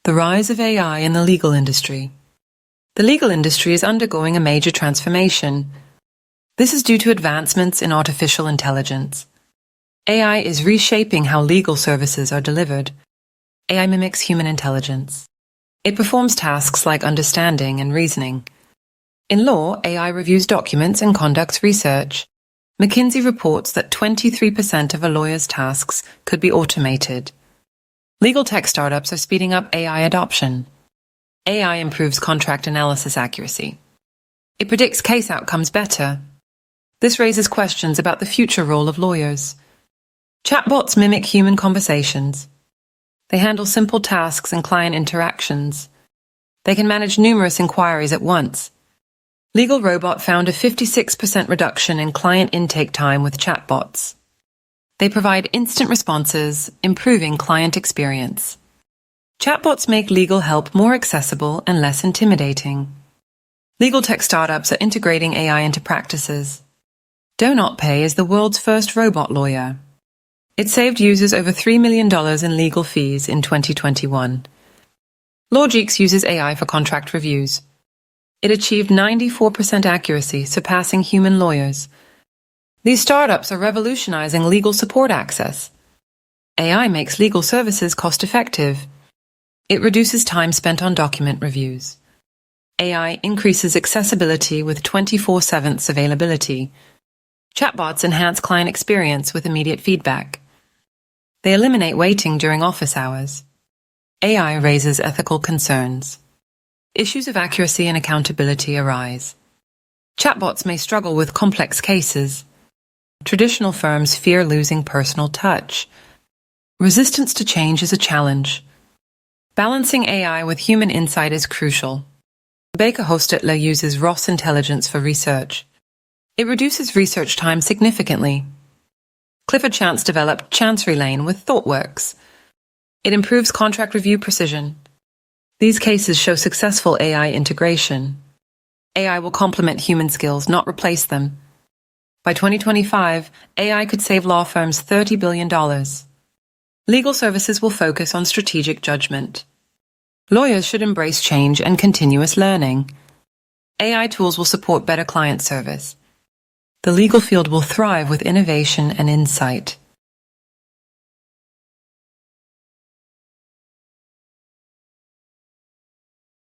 The rise of AI in the legal industry. The legal industry is undergoing a major transformation. This is due to advancements in artificial intelligence. AI is reshaping how legal services are delivered. AI mimics human intelligence. It performs tasks like understanding and reasoning. In law, AI reviews documents and conducts research. McKinsey reports that 23% of a lawyer's tasks could be automated. Legal tech startups are speeding up AI adoption. AI improves contract analysis accuracy. It predicts case outcomes better. This raises questions about the future role of lawyers. Chatbots mimic human conversations. They handle simple tasks and client interactions. They can manage numerous inquiries at once. Legal Robot found a 56% reduction in client intake time with chatbots. They provide instant responses, improving client experience. Chatbots make legal help more accessible and less intimidating. Legal tech startups are integrating AI into practices. DoNotPay is the world's first robot lawyer. It saved users over $3 million in legal fees in 2021. Logix uses AI for contract reviews. It achieved 94% accuracy, surpassing human lawyers. These startups are revolutionizing legal support access. AI makes legal services cost-effective. It reduces time spent on document reviews. AI increases accessibility with 24/7 availability. Chatbots enhance client experience with immediate feedback. They eliminate waiting during office hours. AI raises ethical concerns. Issues of accuracy and accountability arise. Chatbots may struggle with complex cases. Traditional firms fear losing personal touch. Resistance to change is a challenge. Balancing AI with human insight is crucial. Baker Hostetler uses Ross Intelligence for research. It reduces research time significantly. Clifford Chance developed Chancery Lane with ThoughtWorks. It improves contract review precision. These cases show successful AI integration. AI will complement human skills, not replace them. By 2025, AI could save law firms $30 billion. Legal services will focus on strategic judgment. Lawyers should embrace change and continuous learning. AI tools will support better client service. The legal field will thrive with innovation and insight.